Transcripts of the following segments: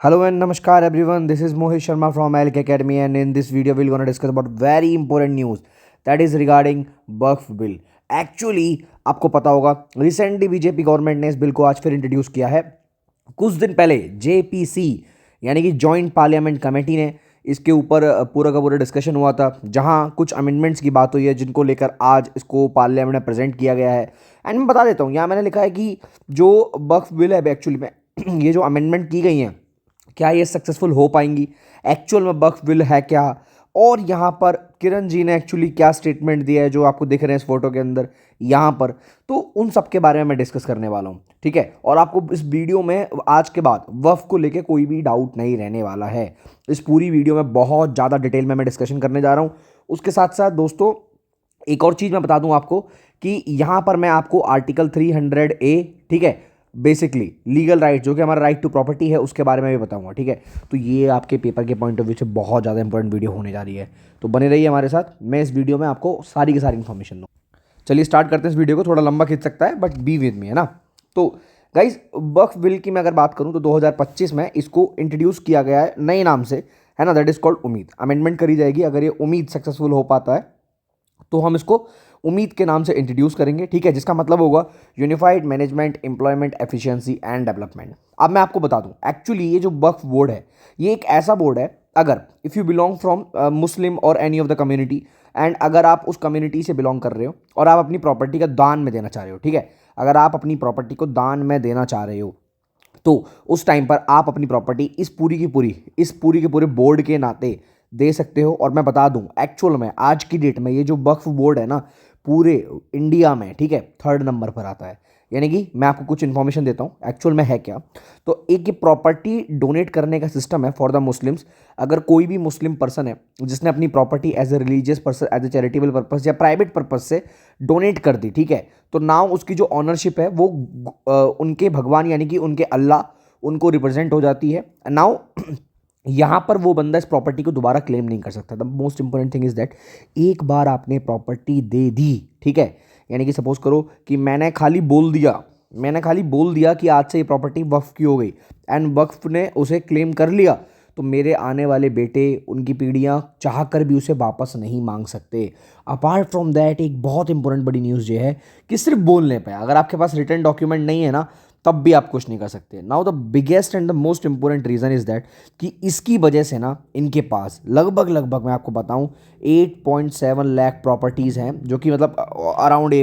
Hello and namaskar everyone. This is Mohit Sharma from ILK Academy, and in this video we're going to discuss about very important news that is regarding Waqf bill. Actually आपको पता होगा recently BJP government ने इस bill को आज फिर introduce किया है. कुछ दिन पहले जेपीसी यानी कि जॉइंट पार्लियामेंट कमेटी ने इसके ऊपर पूरा का पूरा डिस्कशन हुआ था, जहां कुछ अमेंडमेंट्स की बात हुई है जिनको लेकर आज इसको पार्लियामेंट में प्रेजेंट किया गया है. एंड मैं बता देता हूं, यहाँ मैंने लिखा है कि जो वक्फ बिल है एक्चुअली में ये जो अमेंडमेंट की गई हैं क्या ये सक्सेसफुल हो पाएंगी, एक्चुअल में वक्फ बिल है क्या, और यहाँ पर किरण जी ने एक्चुअली क्या स्टेटमेंट दिया है जो आपको दिख रहे हैं इस फोटो के अंदर यहाँ पर. तो उन सब के बारे में मैं डिस्कस करने वाला हूँ, ठीक है. और आपको इस वीडियो में आज के बाद वक्फ को लेके कोई भी डाउट नहीं रहने वाला है. इस पूरी वीडियो में बहुत ज़्यादा डिटेल में मैं डिस्कशन करने जा रहा हूँ. उसके साथ साथ दोस्तों एक और चीज़ मैं बता दूँ आपको कि यहाँ पर मैं आपको आर्टिकल 300A, ठीक है, बेसिकली लीगल राइट जो कि हमारा राइट टू प्रॉपर्टी है उसके बारे में भी बताऊंगा, ठीक है. तो ये आपके पेपर के पॉइंट ऑफ व्यू से बहुत ज़्यादा इंपॉर्टेंट वीडियो होने जा रही है, तो बने रहिए हमारे साथ. मैं इस वीडियो में आपको सारी की सारी इन्फॉर्मेशन दूँ. चलिए स्टार्ट करते हैं इस वीडियो को. थोड़ा लंबा खींच सकता है बट बी विद मी, है ना. तो गाइज वक्फ बिल की मैं अगर बात करूँ तो 2025 में इसको इंट्रोड्यूस किया गया है नए नाम से, है ना. दैट इज़ कॉल्ड उम्मीद. अमेंडमेंट करी जाएगी. अगर ये उम्मीद सक्सेसफुल हो पाता है तो हम इसको उम्मीद के नाम से इंट्रोड्यूस करेंगे, ठीक है, जिसका मतलब होगा unified management employment efficiency and development. अब मैं आपको बता दूं एक्चुअली ये जो वक्फ बोर्ड है ये एक ऐसा बोर्ड है, अगर if you belong from Muslim और any of the community, and अगर आप उस कम्युनिटी से बिलोंग कर रहे हो और आप अपनी प्रॉपर्टी का दान में देना चाह रहे हो, ठीक है, अगर आप अपनी प्रॉपर्टी को दान में देना चाह रहे हो तो उस टाइम पर आप अपनी प्रॉपर्टी इस पूरी के पूरे बोर्ड के नाते दे सकते हो. और मैं बता दूं एक्चुअल में आज की डेट में ये जो वक्फ बोर्ड है ना पूरे इंडिया में, ठीक है, 3rd नंबर पर आता है. यानी कि मैं आपको कुछ इन्फॉर्मेशन देता हूँ एक्चुअल में है क्या. तो एक ये प्रॉपर्टी डोनेट करने का सिस्टम है फॉर द मुस्लिम्स. अगर कोई भी मुस्लिम पर्सन है जिसने अपनी property as a religious person, as a charitable purpose या प्राइवेट पर्पस से डोनेट कर दी, ठीक है, तो नाउ उसकी जो ऑनरशिप है वो उनके भगवान यानी कि उनके अल्लाह उनको रिप्रेजेंट हो जाती है. नाउ यहाँ पर वो बंदा इस प्रॉपर्टी को दोबारा क्लेम नहीं कर सकता. The most important thing is that एक बार आपने प्रॉपर्टी दे दी, ठीक है, यानी कि सपोज करो कि मैंने खाली बोल दिया कि आज से ये प्रॉपर्टी वक्फ की हो गई एंड वक्फ ने उसे क्लेम कर लिया, तो मेरे आने वाले बेटे, उनकी पीढ़ियाँ चाह कर भी उसे वापस नहीं मांग सकते. अपार्ट फ्रॉम दैट एक बहुत इंपॉर्टेंट बड़ी न्यूज़ ये है कि सिर्फ बोलने पे, अगर आपके पास रिटर्न डॉक्यूमेंट नहीं है ना तब भी आप कुछ नहीं कर सकते. Now the biggest and the most important reason is that कि इसकी वजह से ना इनके पास लगभग मैं आपको बताऊं 8.7 लाख प्रॉपर्टीज़ हैं, जो कि मतलब अराउंड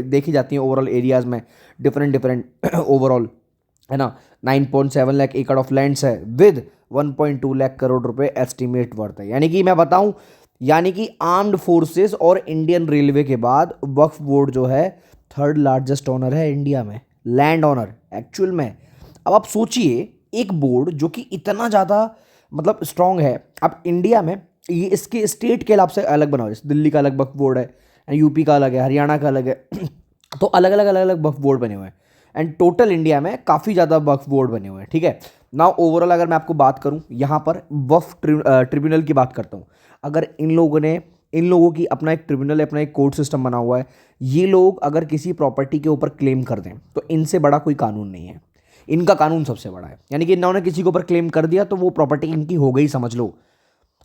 देखी जाती हैं ओवरऑल एरियाज़ में डिफरेंट ओवरऑल, है ना. 9.7 लाख एकड़ ऑफ लैंड्स है विद 1.2 लाख करोड़ रुपए एस्टिमेट वर्थ है. यानी कि मैं बताऊं, यानी कि आर्म्ड फोर्सेस और इंडियन रेलवे के बाद वक्फ बोर्ड जो है 3rd लार्जेस्ट ओनर है इंडिया में, लैंड ओनर एक्चुअल में. अब आप सोचिए एक बोर्ड जो कि इतना ज़्यादा मतलब स्ट्रांग है. अब इंडिया में ये इसके स्टेट के हिसाब से अलग बना हुआ है. जैसे दिल्ली का अलग वक्फ बोर्ड है, यूपी का अलग है, हरियाणा का अलग है तो अलग अलग वक्फ बोर्ड बने हुए हैं. एंड टोटल इंडिया में काफ़ी ज़्यादा वक्फ बोर्ड बने हुए हैं, ठीक है. नाउ ओवरऑल अगर मैं आपको बात करूं यहाँ पर वक्फ ट्रिब्यूनल की बात करता हूँ. अगर इन लोगों की अपना एक ट्रिब्यूनल, अपना एक कोर्ट सिस्टम बना हुआ है. ये लोग अगर किसी प्रॉपर्टी के ऊपर क्लेम कर दें तो इनसे बड़ा कोई कानून नहीं है. इनका कानून सबसे बड़ा है. यानी कि इन्होंने किसी के ऊपर क्लेम कर दिया तो वो प्रॉपर्टी इनकी हो गई, समझ लो.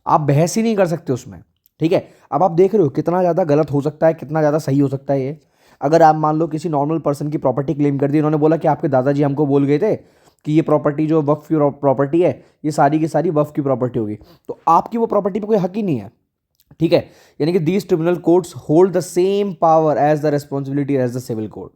आप बहस ही नहीं कर सकते उसमें, ठीक है. अब आप देख रहे हो कितना ज़्यादा गलत हो सकता है, कितना ज़्यादा सही हो सकता है ये. अगर आप मान लो किसी नॉर्मल पर्सन की प्रॉपर्टी क्लेम कर दी, इन्होंने बोला कि आपके दादाजी हमको बोल गए थे कि ये प्रॉपर्टी जो वक्फ की प्रॉपर्टी है ये सारी की सारी वक्फ की प्रॉपर्टी होगी, तो आपकी वो प्रॉपर्टी पे कोई हक ही नहीं है, ठीक है. यानी कि these tribunal courts hold the same power as the responsibility as the civil court.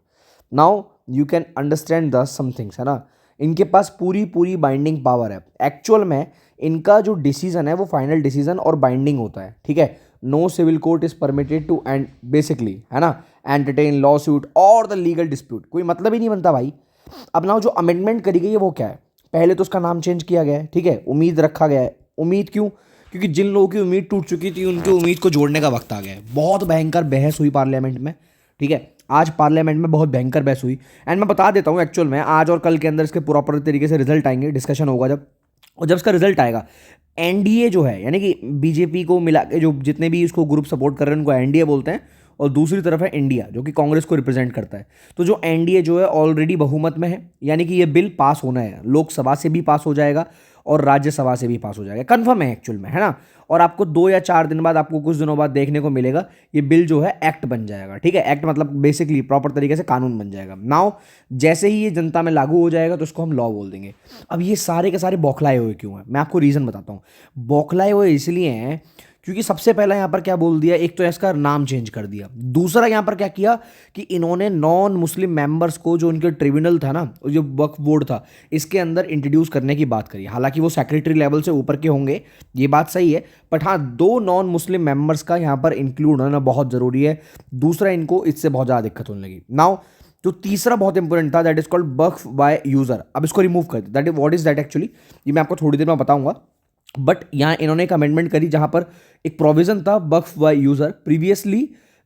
Now you can understand the some things, है ना. इनके पास पूरी बाइंडिंग पावर है. एक्चुअल में इनका जो डिसीजन है वो फाइनल डिसीजन और बाइंडिंग होता है, ठीक है. No civil court is permitted to and basically, है ना, एंटरटेन लॉ सूट और द लीगल डिस्प्यूट. कोई मतलब ही नहीं बनता भाई. अब ना जो अमेंडमेंट करी गई है वो क्या है, पहले तो उसका नाम चेंज किया गया है, ठीक है, उम्मीद रखा गया है. उम्मीद क्यों? क्योंकि जिन लोगों की उम्मीद टूट चुकी थी उनकी उम्मीद को जोड़ने का वक्त आ गया है. बहुत भयंकर बहस हुई पार्लियामेंट में, ठीक है. आज पार्लियामेंट में बहुत भयंकर बहस हुई. एंड मैं बता देता हूँ एक्चुअल में आज और कल के अंदर इसके प्रॉपर तरीके से रिजल्ट आएंगे, डिस्कशन होगा जब, और जब इसका रिजल्ट आएगा एनडीए जो है यानी कि बीजेपी को मिला के जो जितने भी इसको ग्रुप सपोर्ट कर रहे हैं उनको एनडीए बोलते हैं, और दूसरी तरफ है इंडिया जो कि कांग्रेस को रिप्रेजेंट करता है. तो जो एनडीए जो है ऑलरेडी बहुमत में है, यानी कि ये बिल पास होना है, लोकसभा से भी पास हो जाएगा और राज्यसभा से भी पास हो जाएगा, कन्फर्म है एक्चुअल में, है ना। और आपको 2 या 4 दिन बाद, आपको कुछ दिनों बाद देखने को मिलेगा ये बिल जो है एक्ट बन जाएगा, ठीक है। एक्ट मतलब बेसिकली प्रॉपर तरीके से कानून बन जाएगा। नाउ जैसे ही ये जनता में लागू हो जाएगा तो इसको हम लॉ बोल देंगे। अब ये सारे के सारे बौखलाए हुए क्यों हैं, मैं आपको रीज़न बताता हूँ। बौखलाए हुए इसलिए हैं क्योंकि सबसे पहला यहाँ पर क्या बोल दिया, एक तो इसका नाम चेंज कर दिया, दूसरा यहाँ पर क्या किया कि इन्होंने नॉन मुस्लिम मेंबर्स को, जो इनके ट्रिब्यूनल था ना, जो वक्फ बोर्ड था, इसके अंदर इंट्रोड्यूस करने की बात करी। हालांकि वो सेक्रेटरी लेवल से ऊपर के होंगे, ये बात सही है, बट हाँ 2 नॉन मुस्लिम मेंबर्स का यहाँ पर इंक्लूड होना बहुत ज़रूरी है। दूसरा, इनको इससे बहुत ज़्यादा दिक्कत होने लगी। नाउ जो तीसरा बहुत इंपॉर्टेंट था, that is called Waqf by user. अब इसको रिमूव कर दिया। That is what is that actually, ये मैं आपको थोड़ी देर में बताऊंगा। बट यहाँ इन्होंने एक अमेंडमेंट करी जहां पर एक प्रोविजन था वक्फ by user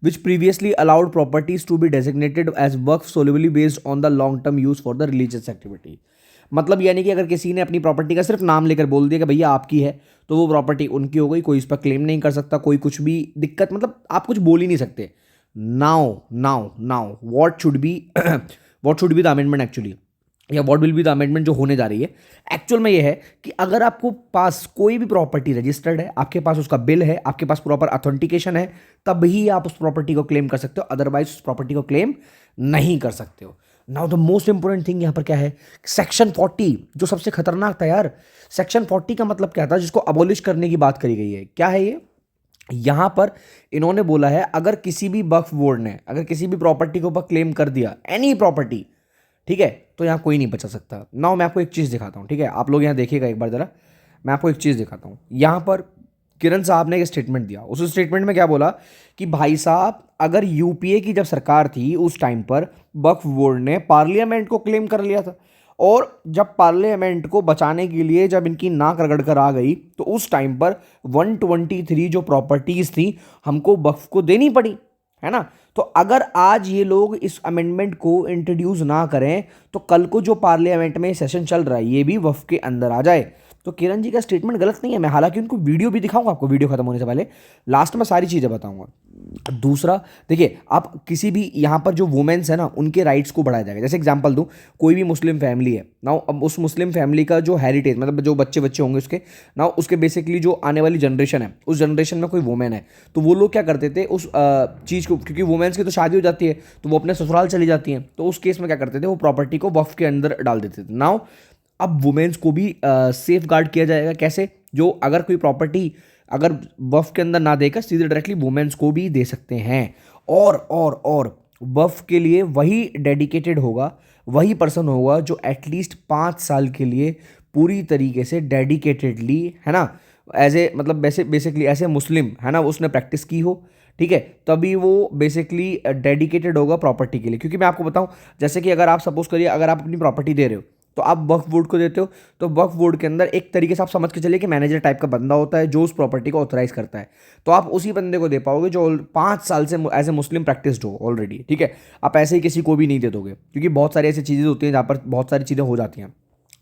previously allowed properties to be designated as वक्फ solely based on the long term use for the religious activity. मतलब यानी कि अगर किसी ने अपनी प्रॉपर्टी का सिर्फ नाम लेकर बोल दिया कि भैया आपकी है, तो वो प्रॉपर्टी उनकी हो गई, कोई इस पर क्लेम नहीं कर सकता, कोई कुछ भी दिक्कत, मतलब आप कुछ बोल ही नहीं सकते। Now what should be the amendment actually, या what will be the amendment जो होने जा रही है एक्चुअल में ये है कि अगर आपको पास कोई भी प्रॉपर्टी रजिस्टर्ड है, आपके पास उसका बिल है, आपके पास प्रॉपर ऑथेंटिकेशन है, तब ही आप उस प्रॉपर्टी को क्लेम कर सकते हो, अदरवाइज उस प्रॉपर्टी को क्लेम नहीं कर सकते हो। Now the most important thing यहां पर क्या है, सेक्शन 40 जो सबसे खतरनाक था यार। सेक्शन 40 का मतलब क्या था, जिसको अबॉलिश करने की बात करी गई है। क्या है ये, यहां पर इन्होंने बोला है अगर किसी भी वक्फ बोर्ड ने अगर किसी भी प्रॉपर्टी के ऊपर क्लेम कर दिया, एनी प्रॉपर्टी, ठीक है, तो यहाँ कोई नहीं बचा सकता। नाउ मैं आपको एक चीज़ दिखाता हूँ, ठीक है, आप लोग यहाँ देखिएगा एक बार ज़रा, मैं आपको एक चीज़ दिखाता हूँ। यहाँ पर किरण साहब ने एक स्टेटमेंट दिया, उस स्टेटमेंट में क्या बोला कि भाई साहब अगर यूपीए की जब सरकार थी उस टाइम पर वक्फ बोर्ड ने पार्लियामेंट को क्लेम कर लिया था, और जब पार्लियामेंट को बचाने के लिए जब इनकी नाक रगड़ कर आ गई, तो उस टाइम पर 123 जो प्रॉपर्टीज़ थी हमको वक्फ को देनी पड़ी, है ना। तो अगर आज ये लोग इस अमेंडमेंट को इंट्रोड्यूस ना करें, तो कल को जो पार्लियामेंट में सेशन चल रहा है ये भी वक्फ के अंदर आ जाए। तो किरण जी का स्टेटमेंट गलत नहीं है। मैं हालांकि उनको वीडियो भी दिखाऊंगा, आपको वीडियो खत्म होने से पहले लास्ट में सारी चीज़ें बताऊंगा। दूसरा देखिए, आप किसी भी यहाँ पर जो वुमेन्स है ना, उनके राइट्स को बढ़ाया जाएगा। जैसे एग्जांपल दूं, कोई भी मुस्लिम फैमिली है ना, अब उस मुस्लिम फैमिली का जो हेरिटेज, मतलब जो बच्चे होंगे उसके ना, उसके बेसिकली जो आने वाली जनरेशन है, उस जनरेशन में कोई वुमेन है, तो वो लोग क्या करते थे उस चीज़ को, क्योंकि वुमेन्स की तो शादी हो जाती है तो वो अपने ससुराल चली जाती हैं, तो उस केस में क्या करते थे, वो प्रॉपर्टी को वक्फ के अंदर डाल देते थे। नाउ अब वुमेन्स को भी सेफ गार्ड किया जाएगा। कैसे, जो अगर कोई प्रॉपर्टी अगर वक्फ के अंदर ना देकर सीधे डायरेक्टली वुमेन्स को भी दे सकते हैं। और वक्फ के लिए वही डेडिकेटेड होगा, वही पर्सन होगा जो एटलीस्ट 5 साल के लिए पूरी तरीके से डेडिकेटेडली, है ना, एज ए मतलब बेसिकली ऐसे मुस्लिम, है ना, उसने प्रैक्टिस की हो, ठीक है, तभी वो बेसिकली डेडिकेटेड होगा प्रॉपर्टी के लिए। क्योंकि मैं आपको बताऊं, जैसे कि अगर आप सपोज करिए अगर आप अपनी प्रॉपर्टी दे रहे हो, तो आप वक्फ बोर्ड को देते हो, तो वक्फ बोर्ड के अंदर एक तरीके से आप समझ के चलिए कि मैनेजर टाइप का बंदा होता है जो उस प्रॉपर्टी को ऑथराइज करता है, तो आप उसी बंदे को दे पाओगे जो 5 साल से एज ए मुस्लिम प्रैक्टिस्ड हो ऑलरेडी, ठीक है। आप ऐसे ही किसी को भी नहीं दे दोगे, क्योंकि बहुत सारी ऐसी चीज़ें होती हैं जहाँ पर बहुत सारी चीज़ें हो जाती हैं।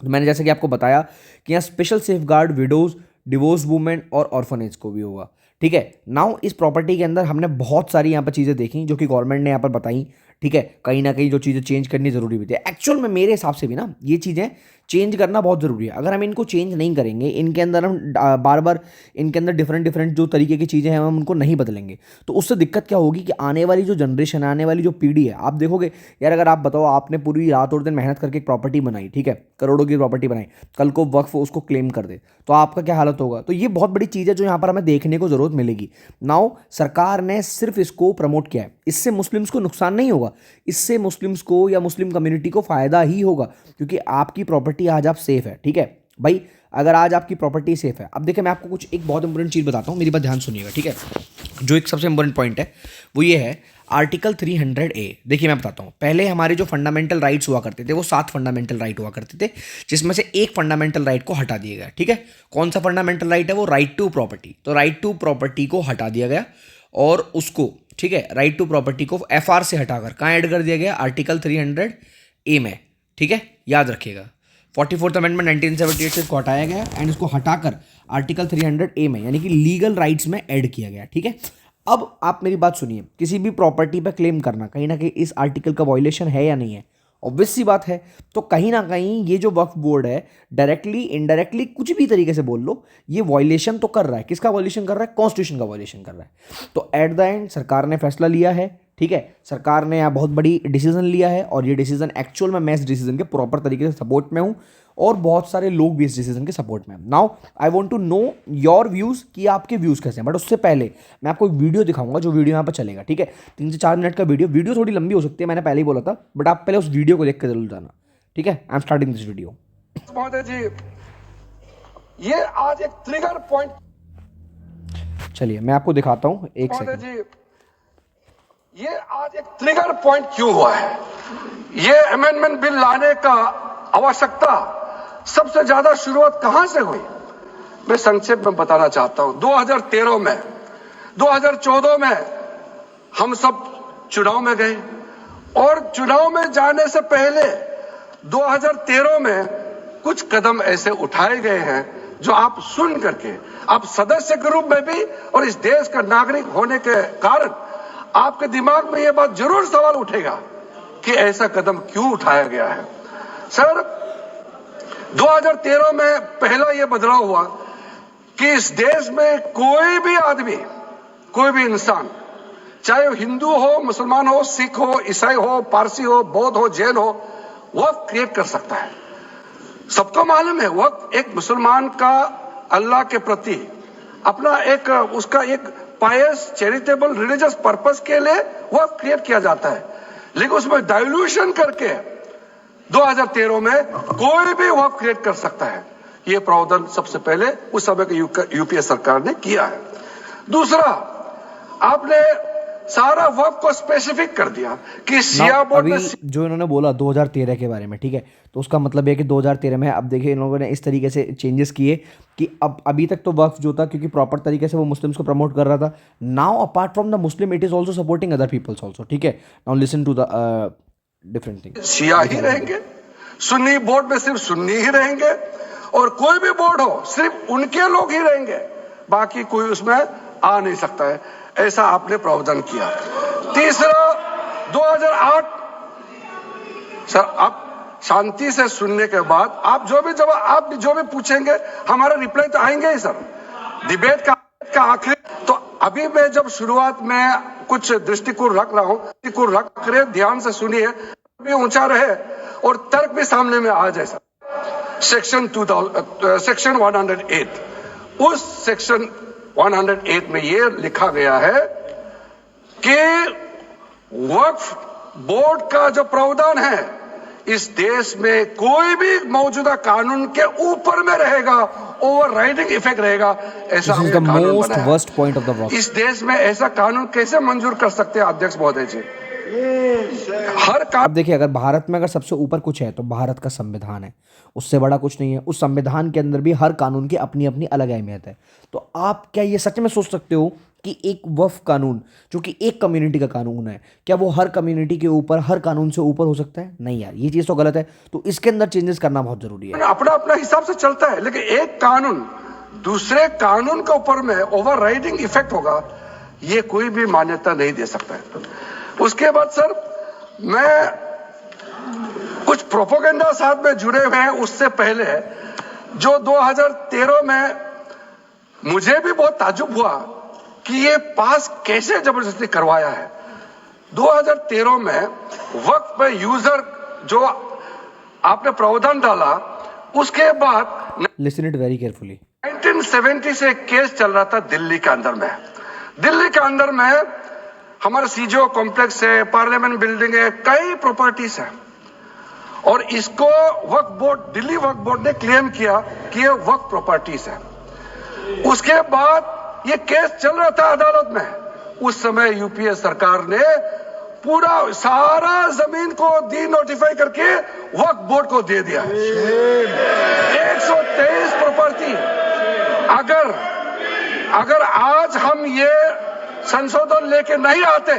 तो मैंने जैसे कि आपको बताया कि यहाँ special safe guard widows, divorce women और ऑर्फनेज को भी होगा, ठीक है। नाउ इस प्रॉपर्टी के अंदर हमने बहुत सारी यहाँ पर चीज़ें देखी जो कि गवर्नमेंट ने यहाँ पर बताई, ठीक है। कहीं ना कहीं जो चीज़ें चेंज करनी ज़रूरी भी थी एक्चुअल में, मेरे हिसाब से भी ना ये चीज़ें चेंज करना बहुत ज़रूरी है। अगर हम इनको चेंज नहीं करेंगे, इनके अंदर हम बार बार इनके अंदर डिफरेंट जो तरीके की चीज़ें हैं हम उनको नहीं बदलेंगे, तो उससे दिक्कत क्या होगी कि आने वाली जो जनरेशन है, आने वाली जो पीढ़ी है, आप देखोगे यार, अगर आप बताओ आपने पूरी रात और दिन मेहनत करके एक प्रॉपर्टी बनाई, ठीक है, करोड़ों की प्रॉपर्टी बनाई, कल को वक्फ उसको क्लेम कर दे तो आपका क्या हालत होगा। तो ये बहुत बड़ी चीज़ है जो यहाँ पर हमें देखने को ज़रूरत मिलेगी। नाउ सरकार ने सिर्फ इसको प्रमोट किया है, इससे मुस्लिम्स को नुकसान नहीं होगा, इससे मुस्लिम्स को या मुस्लिम कम्युनिटी को फ़ायदा ही होगा, क्योंकि आपकी प्रॉपर्टी आज आप सेफ है, ठीक है भाई। अगर आज आपकी प्रॉपर्टी सेफ है, अब देखिए मैं आपको कुछ एक बहुत इंपॉर्टेंट चीज़ बताता हूँ, मेरी बात ध्यान सुनिएगा, ठीक है। जो एक सबसे इंपॉर्टेंट पॉइंट है वो ये है आर्टिकल 300A। देखिए मैं बताता हूँ, पहले हमारे जो फंडामेंटल राइट्स हुआ करते थे वो 7 फंडामेंटल राइट हुआ करते थे, जिसमें से एक फंडामेंटल राइट को हटा दिया गया, ठीक है। कौन सा फंडामेंटल राइट है वो, राइट टू प्रॉपर्टी। तो राइट टू प्रॉपर्टी को हटा दिया गया और उसको, ठीक है, राइट टू प्रॉपर्टी को FR से हटाकर कहाँ ऐड कर दिया गया, आर्टिकल 300A में, ठीक है, याद रखिएगा। 44th अमेंडमेंट 1978 से इसको हटाया गया एंड इसको हटाकर आर्टिकल 300A में यानी कि लीगल राइट्स में ऐड किया गया, ठीक है। अब आप मेरी बात सुनिए, किसी भी प्रॉपर्टी पर क्लेम करना कहीं ना कहीं इस आर्टिकल का वायलेशन है या नहीं है, ऑब्वियस सी बात है। तो कहीं ना कहीं ये जो वक्फ बोर्ड है, डायरेक्टली इनडायरेक्टली कुछ भी तरीके से बोल लो, ये वॉयलेशन तो कर रहा है। किसका वॉयलेशन कर रहा है? कॉन्स्टिट्यूशन का वॉयलेशन कर रहा है। तो एट द एंड सरकार ने फैसला लिया है, ठीक है, सरकार ने यहाँ बहुत बड़ी डिसीजन लिया है, और ये डिसीजन एक्चुअल में मैं इस डिसीजन के प्रॉपर तरीके से सपोर्ट में हूँ, और बहुत सारे लोग भी इस डिसीजन के सपोर्ट में हैं। Now I want to know your views, कि आपके व्यूज़ कैसे हैं। बट उससे पहले मैं आपको एक वीडियो दिखाऊंगा, जो वीडियो यहाँ पर चलेगा, ठीक है, 3 से 4 मिनट का वीडियो थोड़ी लंबी हो सकती है, मैंने पहले ही बोला था, बट आप पहले उस वीडियो को देख कर जरूर जाना, ठीक है। I am starting this video. महोदय जी, ये आज एक ट्रिगर पॉइंट, चलिए मैं आपको दिखाता हूँ, एक महोदय सेकंड। जी, ये आज एक ट्रिगर पॉइंट क्यों हुआ है? ये अमेंडमेंट बिल लाने का आवश्यकता सबसे ज्यादा शुरुआत कहां से हुई? मैं संक्षेप में बताना चाहता हूं। 2013 में, 2014 में हम सब चुनाव में गए, और चुनाव में जाने से पहले 2013 में कुछ कदम ऐसे उठाए गए हैं जो आप सुन करके, आप सदस्य के रूप में भी और इस देश का नागरिक होने के कारण आपके दिमाग में यह बात जरूर सवाल उठेगा कि ऐसा कदम क्यों उठाया गया है। सर, 2013 में पहला यह बदलाव हुआ कि इस देश में कोई भी आदमी, कोई भी इंसान, चाहे वो हिंदू हो, मुसलमान हो, सिख हो, ईसाई हो, पारसी हो, बौद्ध हो, जैन हो, वक्फ क्रिएट कर सकता है। सबको मालूम है वक्फ एक मुसलमान का अल्लाह के प्रति अपना एक, उसका एक पायस चैरिटेबल रिलीजियस पर्पस के लिए वक्फ क्रिएट किया जाता है, लेकिन उसमें डाइल्यूशन करके 2013 में कोई भी वक्फ क्रिएट कर सकता है। यह प्रावधान सबसे पहले उस समय की यूपीए सरकार ने किया है। दूसरा, आपने सारा वक्फ को स्पेसिफिक कर दिया कि सिया बोर्ड अभी में जो इन्होंने बोला 2013 के बारे में, ठीक है, तो उसका मतलब है कि 2013 में, अब देखिए इन लोगों ने इस तरीके से चेंजेस किए कि अब अभी तक तो वक्फ जो था, क्योंकि प्रॉपर तरीके से वो मुस्लिम्स को प्रमोट कर रहा था, now apart from the Muslim it is also supporting other peoples also, ठीक है। Now listen to the different thing. शिया ही रहेंगे, सुन्नी बोर्ड में सिर्फ सुन्नी ही रहेंगे, और कोई भी बोर्ड हो सिर्फ उनके लोग ही रहेंगे, बाकी कोई उसमें आ नहीं सकता है। ऐसा आपने प्रावधान किया। तीसरा, 2008, सर आप शांति से सुनने के बाद आप जो भी पूछेंगे हमारा रिप्लाई तो आएंगे ही सर। डिबेट का आखिर तो अभी मैं जब शुरुआत में कुछ दृष्टिकोण रख रहा हूं, दृष्टिकोण रख कर ध्यान से सुनिए, भी ऊंचा रहे और तर्क भी सामने में आ जाए सर। सेक्शन 108, उस सेक्शन 108 में यह लिखा गया है कि वक्फ बोर्ड का जो प्रावधान है इस देश में कोई भी मौजूदा कानून के ऊपर में रहेगा, ओवरराइडिंग इफेक्ट रहेगा। ऐसा most worst point of the वक्फ। इस देश में ऐसा कानून कैसे मंजूर कर सकते हैं अध्यक्ष महोदय जी? अब देखिए, अगर भारत में अगर सबसे ऊपर कुछ है तो भारत का संविधान है, उससे बड़ा कुछ नहीं है। उस संविधान के अंदर भी हर कानून की अपनी अपनी अलग अहमियत है। तो आप क्या ये सच में सोच सकते हो कि एक वक्फ कानून जो कि एक कम्युनिटी का कानून है, क्या वो हर कम्युनिटी के ऊपर, हर कानून से ऊपर हो सकता है? नहीं यार, ये चीज़ तो गलत है। तो इसके अंदर चेंजेस करना बहुत जरूरी है। अपना अपना हिसाब से चलता है, लेकिन एक कानून दूसरे कानून के ऊपर में ओवरराइडिंग इफेक्ट होगा, ये कोई भी मान्यता नहीं दे सकता है। उसके बाद सर, मैं कुछ प्रोपोगेंडा साथ में जुड़े हुए हैं उससे पहले, जो 2013 में मुझे भी बहुत ताज्जुब हुआ कि ये पास कैसे जबरदस्ती करवाया है। 2013 में वक्त पे यूजर जो आपने प्रावधान डाला, उसके बाद लिसन इट वेरी केयरफुली। 1970 से एक केस चल रहा था दिल्ली के अंदर में। दिल्ली के अंदर में हमारा सीजो कॉम्प्लेक्स है, पार्लियामेंट बिल्डिंग है, कई प्रॉपर्टीज है, और इसको वक्फ बोर्ड, दिल्ली वक्फ बोर्ड ने क्लेम किया कि ये वक्फ प्रॉपर्टीज है। उसके बाद ये केस चल रहा था अदालत में। उस समय यूपीए सरकार ने पूरा सारा जमीन को डी नोटिफाई करके वक्फ बोर्ड को दे दिया। 123 प्रॉपर्टी। अगर आज हम ये संशोधन लेके नहीं आते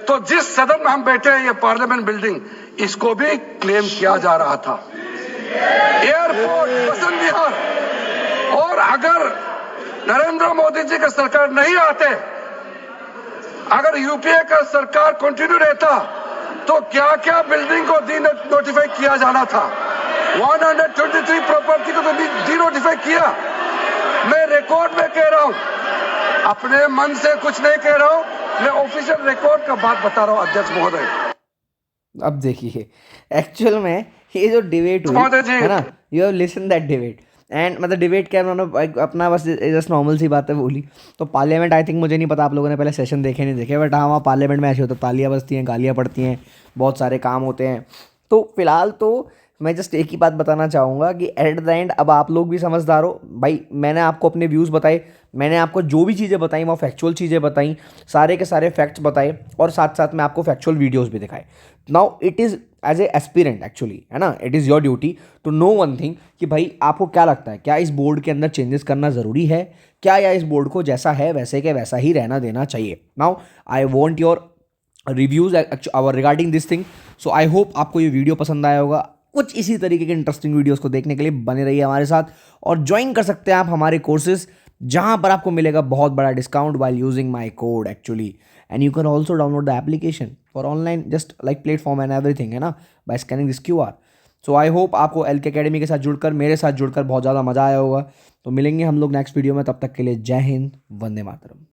तो जिस सदन में हम बैठे हैं, ये पार्लियामेंट बिल्डिंग, इसको भी क्लेम किया जा रहा था। एयरपोर्ट, बसंत विहार। और अगर नरेंद्र मोदी जी का सरकार नहीं आते, अगर यूपीए का सरकार कंटिन्यू रहता, तो क्या क्या बिल्डिंग को डी नोटिफाई किया जाना था। 123 प्रॉपर्टी को तो डी नोटिफाई किया। मैं रिकॉर्ड में कह रहा हूं, अपने मन से कुछ नहीं कह रहा हूं, मैं ऑफिशियल रिकॉर्ड का बात बता रहा हूं अध्यक्ष महोदय। अब देखिए, एक्चुअल में ये जो डिबेट हुई महोदय जी। है ना, you have listen that debate and मतलब डिबेट क्या उन्होंने अपना बस जस्ट नॉर्मल सी बातें बोली। तो पार्लियामेंट आई थिंक, मुझे नहीं पता आप लोगों ने पहले सेशन देखे नहीं देखे, बट हाँ वहाँ पार्लियामेंट में ऐसे होता है, तालियां बजती हैं, गालियाँ पड़ती हैं, बहुत सारे काम होते हैं। तो फिलहाल तो मैं जस्ट एक ही बात बताना चाहूँगा कि एट द एंड अब आप लोग भी समझदार हो भाई। मैंने आपको अपने व्यूज़ बताए, मैंने आपको जो भी चीज़ें बताई वो फैक्चुअल चीज़ें बताई, सारे के सारे फैक्ट्स बताए, और साथ साथ में आपको फैक्चुअल वीडियोज़ भी दिखाए। Now it is as a aspirant actually, है ना, it is your duty to know one thing कि भाई आपको क्या लगता है, क्या इस बोर्ड के अंदर चेंजेस करना ज़रूरी है क्या, या इस बोर्ड को जैसा है वैसे के वैसा ही रहना देना चाहिए। Now I want your reviews regarding this thing. So I hope आपको ये वीडियो पसंद आया होगा। कुछ इसी तरीके के इंटरेस्टिंग वीडियोस को देखने के लिए बने रहिए हमारे साथ, और ज्वाइन कर सकते हैं आप हमारे कोर्सेज, जहां पर आपको मिलेगा बहुत बड़ा discount while using my code actually. And you can also download the application for online just like platform and everything, है ना, by scanning this QR। So I hope आपको LK अकेडमी के साथ जुड़कर, मेरे साथ जुड़कर बहुत ज़्यादा मज़ा आया होगा। तो मिलेंगे हम लोग नेक्स्ट वीडियो में, तब तक के लिए जय हिंद, वंदे मातरम।